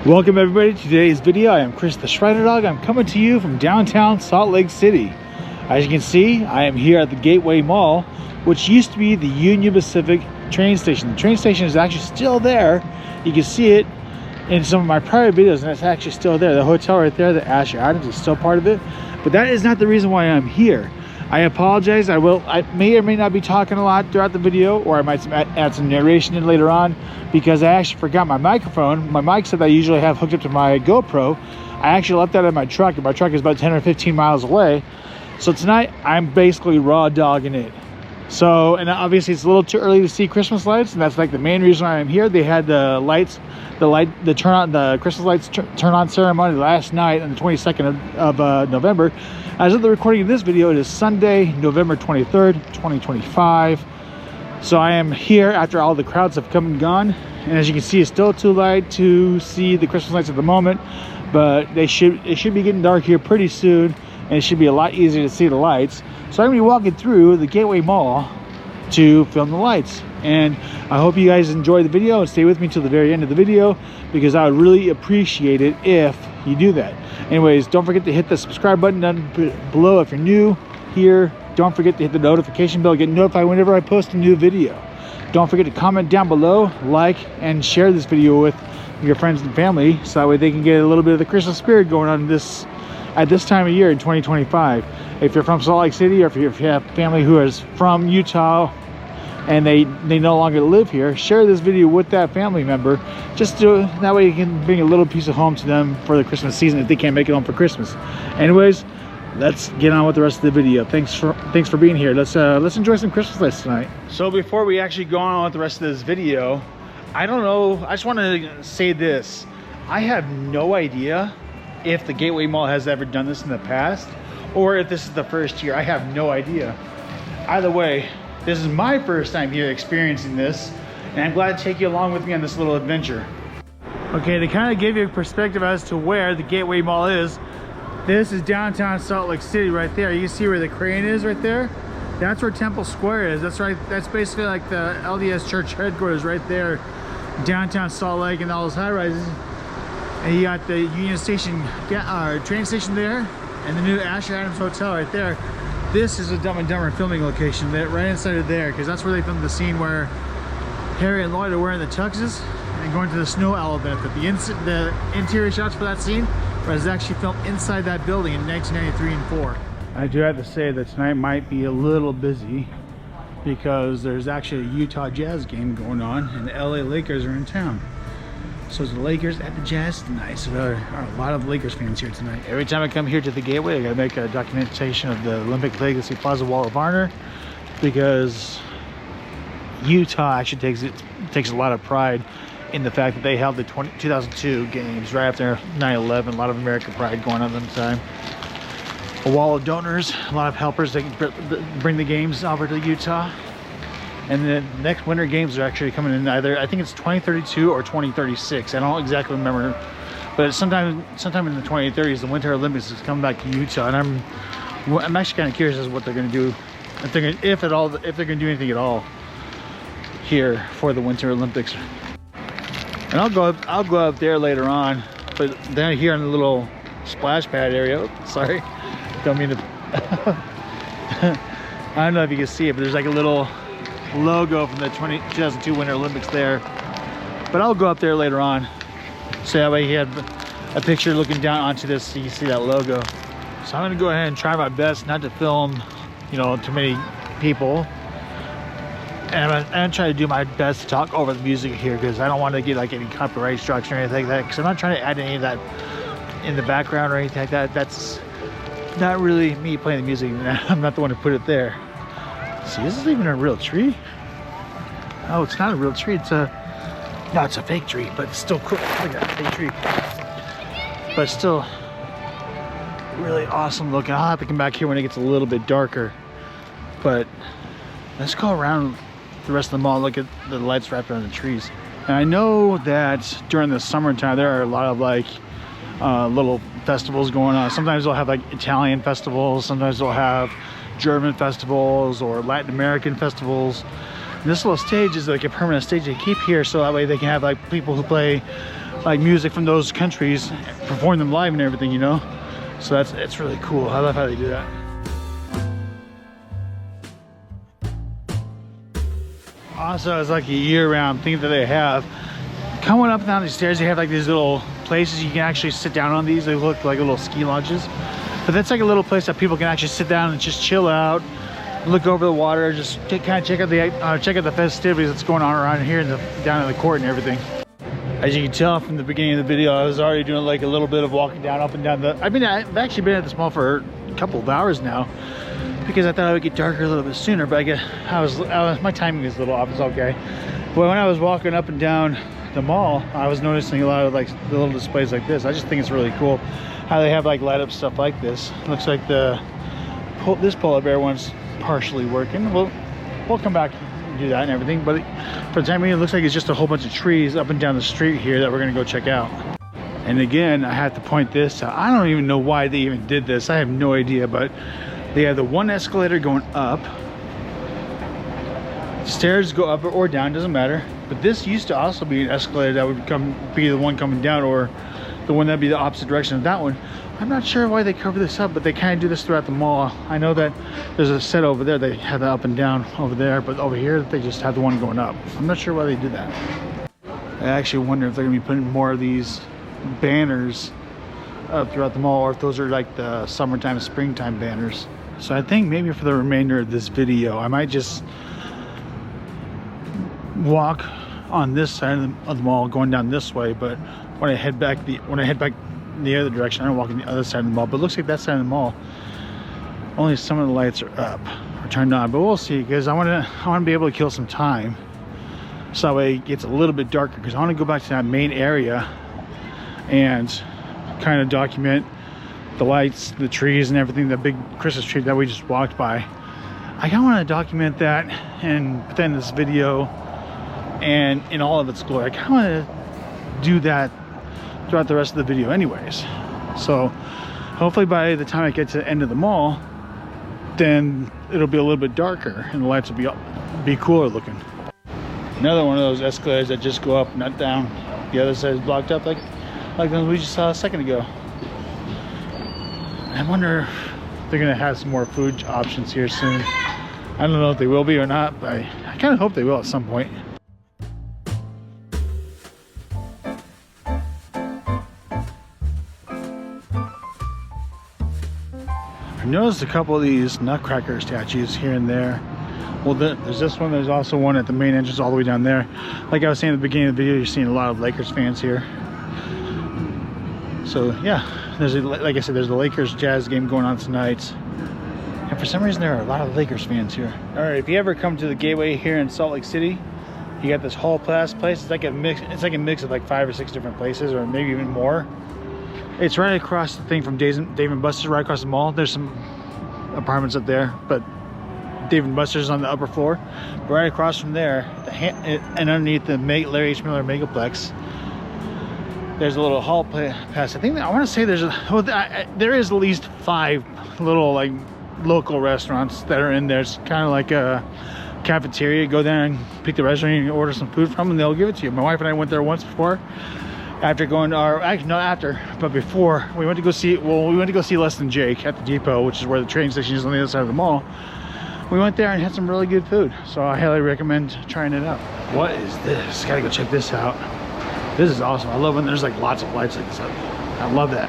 Welcome everybody to today's video. I am Chris the Shriner Dog. I'm coming to you from downtown Salt Lake City. As you can see, I am here at the Gateway Mall, which used to be the Union Pacific train station. The train station is actually still there. You can see it in some of my prior videos, and it's actually still there. The hotel right there, the Asher Adams, is still part of it. But that is not the reason why I'm here. I apologize. I may or may not be talking a lot throughout the video, or I might add some narration in later on, because I actually forgot my microphone. My mic set that I usually have hooked up to my GoPro, I actually left that in my truck, and my truck is about 10 or 15 miles away. So tonight I'm basically raw dogging it. So, and obviously it's a little too early to see Christmas lights, and that's like the main reason why I'm here. They had the lights, the Christmas lights turn on ceremony last night on the 22nd of November. As of the recording of this video, it is Sunday, November 23rd, 2025. So I am here after all the crowds have come and gone. And as you can see, it's still too light to see the Christmas lights at the moment, but it should be getting dark here pretty soon, and it should be a lot easier to see the lights. So I'm gonna be walking through the Gateway Mall to film the lights. And I hope you guys enjoy the video and stay with me till the very end of the video, because I would really appreciate it if you do that. Anyways, don't forget to hit the subscribe button down below if you're new here. Don't forget to hit the notification bell, get notified whenever I post a new video. Don't forget to comment down below, like, and share this video with your friends and family, so that way they can get a little bit of the Christmas spirit going on at this time of year in 2025. If you're from Salt Lake City, or if you have family who is from Utah and they no longer live here, share this video with that family member, just that way you can bring a little piece of home to them for the Christmas season if they can't make it home for Christmas. Anyways, let's get on with the rest of the video. Thanks for being here. Let's enjoy some Christmas lights tonight. So before we actually go on with the rest of this video, I don't know, I just want to say this. I have no idea if the Gateway Mall has ever done this in the past, or if this is the first year. I have no idea. Either way, this is my first time here experiencing this, and I'm glad to take you along with me on this little adventure. Okay, to kind of give you a perspective as to where the Gateway Mall is, this is downtown Salt Lake City right there. You see where the crane is right there? That's where Temple Square is. That's right. That's basically like the LDS Church headquarters right there, downtown Salt Lake, and all those high rises. And you got the Union Station train station there, and the new Asher Adams Hotel right there. This is a Dumb and Dumber filming location right inside of there, because that's where they filmed the scene where Harry and Lloyd are wearing the tuxes and going to the snow owl benefit. The interior shots for that scene was actually filmed inside that building in 1993 and 4. I do have to say that tonight might be a little busy, because there's actually a Utah Jazz game going on and the LA Lakers are in town. So it's the Lakers at the Jazz tonight. So there are a lot of Lakers fans here tonight. Every time I come here to the Gateway, I gotta make a documentation of the Olympic Legacy Plaza Wall of Honor, because Utah actually takes a lot of pride in the fact that they held the 2002 games right after 9/11. A lot of American pride going on at the time. A wall of donors, a lot of helpers that bring the games over to Utah. And the next Winter Games are actually coming in either, I think it's 2032 or 2036. I don't exactly remember, but sometime in the 2030s, the Winter Olympics is coming back to Utah, and I'm actually kind of curious as to what they're going to do, if they're going to do anything at all here for the Winter Olympics. And I'll go up there later on, but down here in the little splash pad area. Oops, sorry, don't mean to. I don't know if you can see it, but there's like a little logo from the 2002 Winter Olympics there. But I'll go up there later on, so that way he had a picture looking down onto this, so you can see that logo. So I'm gonna go ahead and try my best not to film, too many people. And I'm gonna try to do my best to talk over the music here, because I don't want to get like any copyright strikes or anything like that, because I'm not trying to add any of that in the background or anything like that. That's not really me playing the music. I'm not the one who put it there. See, this is even a real tree. Oh, it's not a real tree. It's a fake tree, but it's still cool. Look at that fake tree. But still really awesome looking. I'll have to come back here when it gets a little bit darker. But let's go around the rest of the mall, look at the lights wrapped around the trees. And I know that during the summertime, there are a lot of like little festivals going on. Sometimes they'll have like Italian festivals. Sometimes they'll have German festivals or Latin American festivals. And this little stage is like a permanent stage they keep here, so that way they can have like people who play like music from those countries, perform them live and everything, you know. So it's really cool. I love how they do that. Also, it's like a year-round thing that they have. Coming up and down these stairs, they have like these little places you can actually sit down on. These they look like little ski lodges, but that's like a little place that people can actually sit down and just chill out, look over the water, just kind of check out the festivities that's going on around here down in the court and everything. As you can tell from the beginning of the video, I was already doing like a little bit of walking down, up and down I've actually been at this mall for a couple of hours now, because I thought it would get darker a little bit sooner, but my timing is a little off. It's okay. But when I was walking up and down the mall, I was noticing a lot of like the little displays like this. I just think it's really cool how they have like light up stuff like this. Looks like this polar bear one's partially working. We'll come back and do that and everything, but for the time being, it looks like it's just a whole bunch of trees up and down the street here that we're gonna go check out. And again, I have to point this out. I don't even know why they even did this. I have no idea, but they have the one escalator going up. Stairs go up or down, doesn't matter. But this used to also be an escalator that would be the one coming down, or the one that'd be the opposite direction of that one. I'm not sure why they cover this up, but they kind of do this throughout the mall. I know that there's a set over there, they have the up and down over there, but over here they just have the one going up. I'm not sure why they did that. I actually wonder if they're gonna be putting more of these banners up throughout the mall, or if those are like the summertime, springtime banners. So I think maybe for the remainder of this video, I might just walk on this side of the mall going down this way, but when I head back the other direction, I'm walking the other side of the mall. But it looks like that side of the mall, only some of the lights are up or turned on, but we'll see, because I want to be able to kill some time so that way it gets a little bit darker, because I want to go back to that main area and kind of document the lights, the trees, and everything, the big Christmas tree that we just walked by. I kind of want to document that and put that in this video and in all of its glory. I kind of want to do that throughout the rest of the video anyways. So hopefully by the time I get to the end of the mall, then it'll be a little bit darker and the lights will be cooler looking. Another one of those escalators that just go up, not down. The other side is blocked up like the ones we just saw a second ago. I wonder if they're gonna have some more food options here soon. I don't know if they will be or not, but I kind of hope they will at some point. I noticed a couple of these nutcracker statues here and there. Well, there's this one. There's also one at the main entrance all the way down there. Like I was saying at the beginning of the video, you're seeing a lot of Lakers fans here. So yeah, like I said, there's the Lakers Jazz game going on tonight. And for some reason, there are a lot of Lakers fans here. All right, if you ever come to the Gateway here in Salt Lake City, you got this Hall Pass place. It's like a mix of like 5 or 6 different places, or maybe even more. It's right across the thing from Dave & Buster's, right across the mall. There's some apartments up there, but Dave & Buster's on the upper floor. Right across from there, and underneath the Larry H. Miller Megaplex, there's a little Hall Pass. I want to say there is at least 5 little like local restaurants that are in there. It's kind of like a cafeteria. Go there and pick the restaurant and order some food from, and they'll give it to you. My wife and I went there once before. Before we went to go see Less Than Jake at the depot, which is where the train station is on the other side of the mall. We went there and had some really good food, so I highly recommend trying it out. What is this? Gotta go check this out. This is awesome. I love when there's like lots of lights like this. I love that.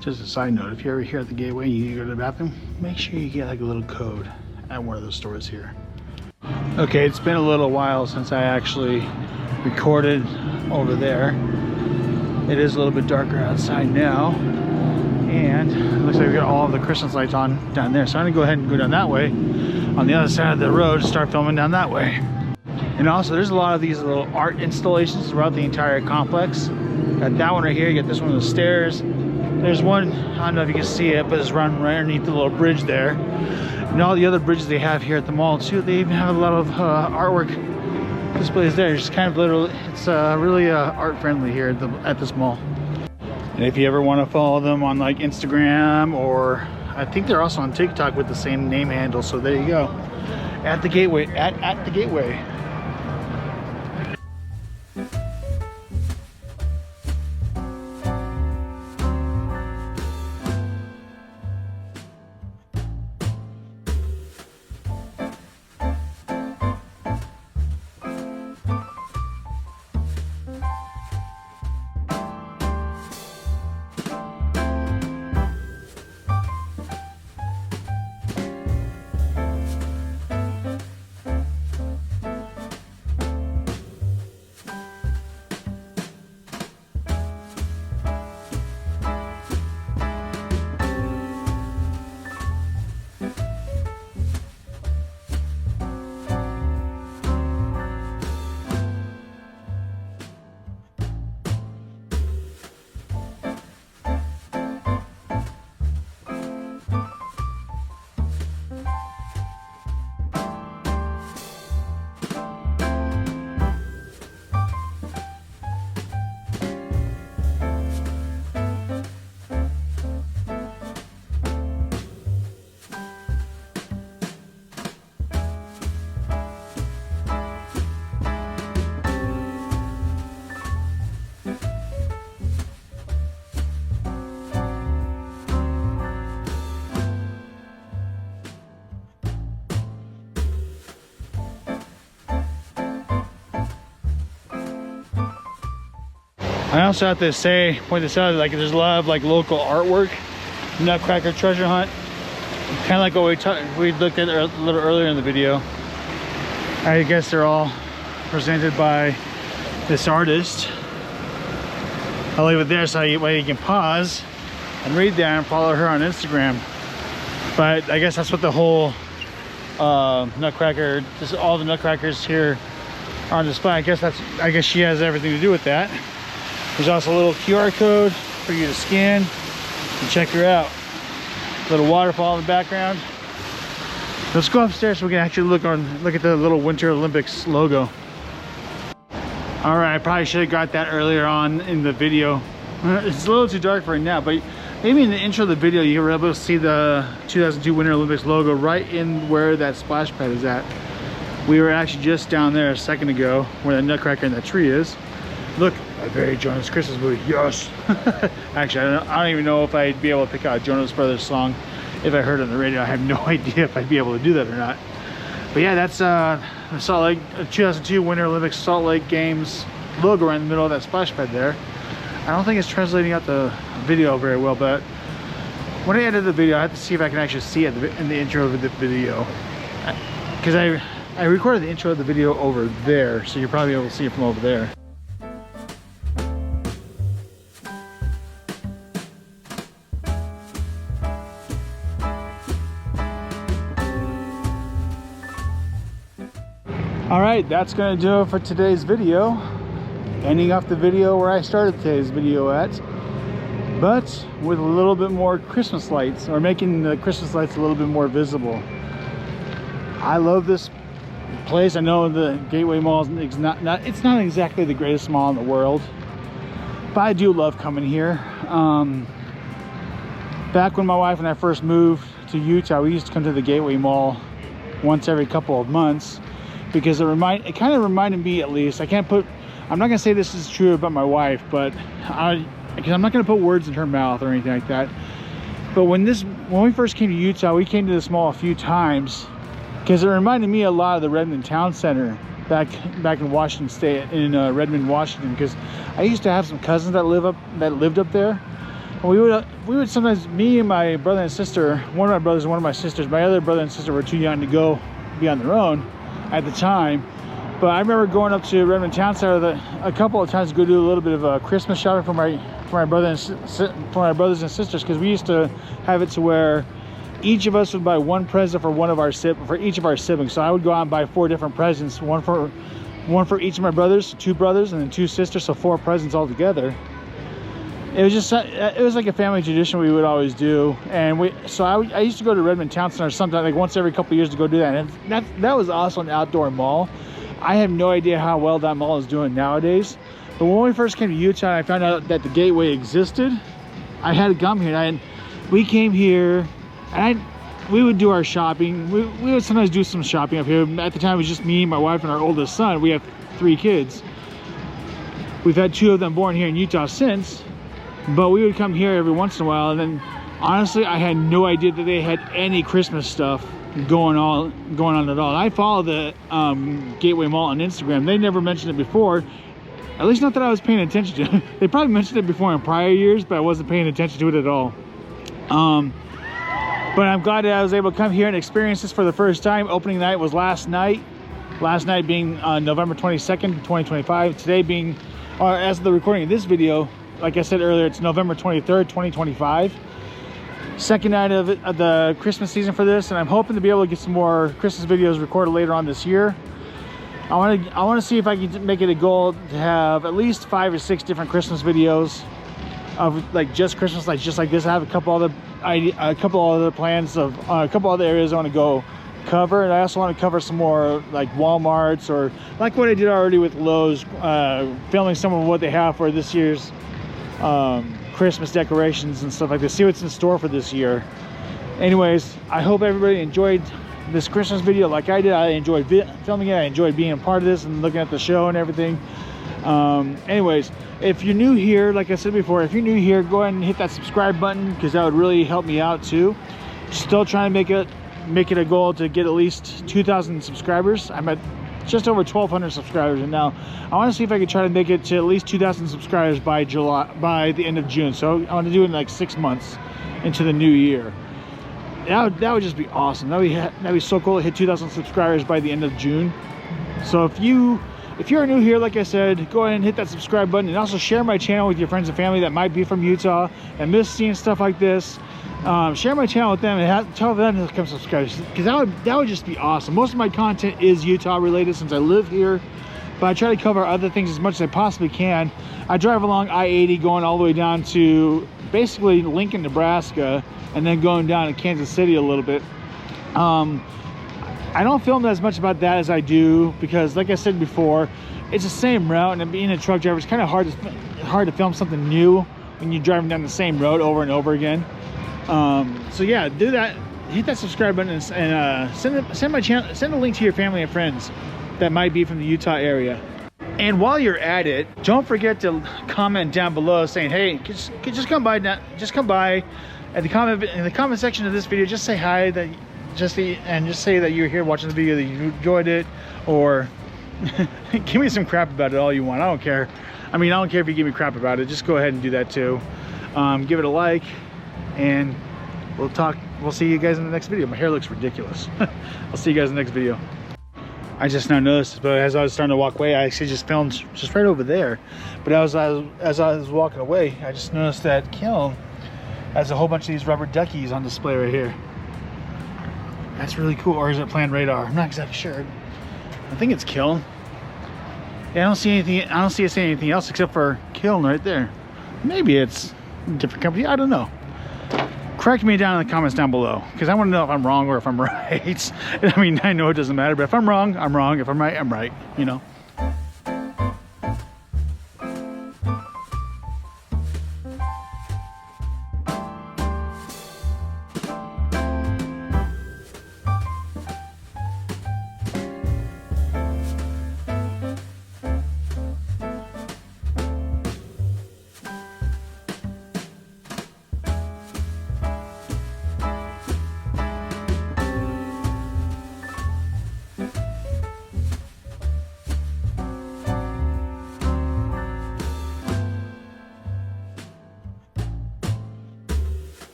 Just a side note, if you're ever here at the Gateway and you go to the bathroom, make sure you get like a little code at one of those stores here. Okay, it's been a little while since I actually recorded over there. It is a little bit darker outside now, and it looks like we got all of the Christmas lights on down there. So I'm gonna go ahead and go down that way on the other side of the road, start filming down that way. And also there's a lot of these little art installations throughout the entire complex. Got that one right here, you got this one on the stairs. There's one, I don't know if you can see it, but it's running right underneath the little bridge there. And all the other bridges they have here at the mall too, they even have a lot of artwork displays there. It's kind of literally, it's really art friendly here at this mall. And if you ever want to follow them on like Instagram, or I think they're also on TikTok with the same name handle, so there you go. At the Gateway, at the Gateway. I also have to point this out, like there's a lot of like local artwork, Nutcracker treasure hunt, kind of like what we looked at a little earlier in the video. I guess they're all presented by this artist. I'll leave it there so you can pause and read that and follow her on Instagram. But I guess that's what the whole Nutcracker, just all the Nutcrackers here are on display. I guess she has everything to do with that. There's also a little QR code for you to scan and check her out. A little waterfall in the background. Let's go upstairs so we can actually look at the little Winter Olympics logo. All right, I probably should have got that earlier on in the video. It's a little too dark for it now, but maybe in the intro of the video you were able to see the 2002 Winter Olympics logo right in where that splash pad is at. We were actually just down there a second ago where the Nutcracker in that tree is. Look, a very Jonas Christmas movie, yes. Actually, I don't even know if I'd be able to pick out a Jonas Brothers song if I heard it on the radio. I have no idea if I'd be able to do that or not. But yeah, that's the Salt Lake 2002 Winter Olympics Salt Lake Games logo right in the middle of that splash pad there. I don't think it's translating out the video very well, but when I edit the video, I have to see if I can actually see it in the intro of the video. Because I recorded the intro of the video over there, so you're probably able to see it from over there. All right, that's gonna do it for today's video. Ending off the video where I started today's video at, but with a little bit more Christmas lights, or making the Christmas lights a little bit more visible. I love this place. I know the Gateway Mall is not exactly the greatest mall in the world, but I do love coming here. Back when my wife and I first moved to Utah, we used to come to the Gateway Mall once every couple of months, because it kind of reminded me, at least. I'm not gonna say this is true about my wife, but because I'm not gonna put words in her mouth or anything like that. But when we first came to Utah, we came to this mall a few times because it reminded me a lot of the Redmond Town Center back in Washington State, in Redmond, Washington. Because I used to have some cousins that lived up there. And we would sometimes, me and my brother and sister, one of my brothers and one of my sisters, my other brother and sister were too young to go be on their own. at the time. But I remember going up to Redmond Town Center a couple of times to go do a little bit of Christmas shopping for my brothers and sisters, because we used to have it to where each of us would buy one present for each of our siblings. So I would go out and buy 4 different presents, one for each of my brothers, 2 brothers, and then 2 sisters, so 4 presents altogether. It was like a family tradition we would always do. And I used to go to Redmond Town Center sometimes, like once every couple of years, to go do that. And that was also an outdoor mall. I have no idea how well that mall is doing nowadays. But when we first came to Utah and I found out that the Gateway existed, I had to come here. And we came here and we would do our shopping. We would sometimes do some shopping up here. At the time, it was just me, my wife, and our oldest son. We have 3 kids. We've had 2 of them born here in Utah since. But we would come here every once in a while. And then, honestly, I had no idea that they had any Christmas stuff going on at all. I follow the Gateway Mall on Instagram. They never mentioned it before, at least not that I was paying attention to. They probably mentioned it before in prior years, but I wasn't paying attention to it at all. But I'm glad that I was able to come here and experience this for the first time. Opening night was last night being November 22nd, 2025. Today being, or as of the recording of this video, like I said earlier, it's November 23rd, 2025. Second night of the Christmas season for this, and I'm hoping to be able to get some more Christmas videos recorded later on this year. I want to see if I can make it a goal to have at least 5 or 6 different Christmas videos of like just Christmas lights, just like this. I have a couple other plans of a couple other areas I want to go cover, and I also want to cover some more like Walmarts, or like what I did already with Lowe's, filming some of what they have for this year's Christmas decorations and stuff like this. See what's in store for this year. Anyways, I hope everybody enjoyed this Christmas video like I did. I enjoyed filming it. I enjoyed being a part of this and looking at the show and everything. Anyways, if you're new here, like I said before, if you're new here, go ahead and hit that subscribe button, because that would really help me out too. Still trying to make it a goal to get at least 2,000 subscribers. I'm at just over 1,200 subscribers, and now I want to see if I can try to make it to at least 2,000 subscribers by the end of June. So I want to do it in like 6 months into the new year. That would just be awesome. That'd be so cool to hit 2,000 subscribers by the end of June. So if you're new here, like I said, go ahead and hit that subscribe button, and also share my channel with your friends and family that might be from Utah and miss seeing stuff like this. Share my channel with them and tell them to come subscribe, because that would just be awesome. Most of my content is Utah related since I live here, but I try to cover other things as much as I possibly can. I drive along I-80 going all the way down to basically Lincoln, Nebraska, and then going down to Kansas City a little bit. I don't film as much about that as I do, because like I said before, it's the same route, and being a truck driver, it's kind of hard to film something new when you're driving down the same road over and over again. So yeah, do that. Hit that subscribe button and send my channel, send a link to your family and friends that might be from the Utah area. And while you're at it, don't forget to comment down below saying, hey, just come by at the comment section of this video. Just say hi, just say that you're here watching the video, that you enjoyed it, or give me some crap about it all you want. I don't care. I mean, I don't care if you give me crap about it. Just go ahead and do that too. Give it a like, and we'll see you guys in the next video. My hair looks ridiculous. I'll see you guys in the next video. I just now noticed, but as I was starting to walk away, I actually just filmed just right over there. But as I was walking away, I just noticed that Kiln has a whole bunch of these rubber duckies on display right here. That's really cool. Or is it Planned Radar? I'm not exactly sure. I think it's Kiln. Yeah, I don't see anything. I don't see it saying anything else except for Kiln right there. Maybe it's a different company. I don't know. Correct me down in the comments down below, because I want to know if I'm wrong or if I'm right. I mean, I know it doesn't matter, but if I'm wrong, I'm wrong. If I'm right, I'm right, you know.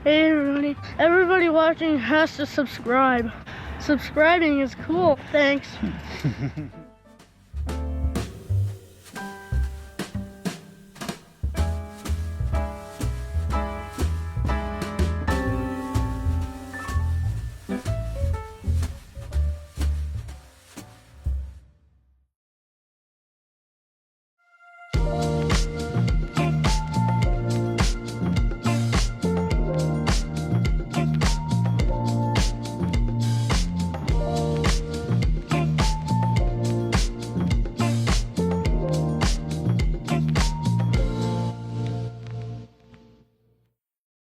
Hey everybody. Everybody watching has to subscribe. Subscribing is cool. Thanks.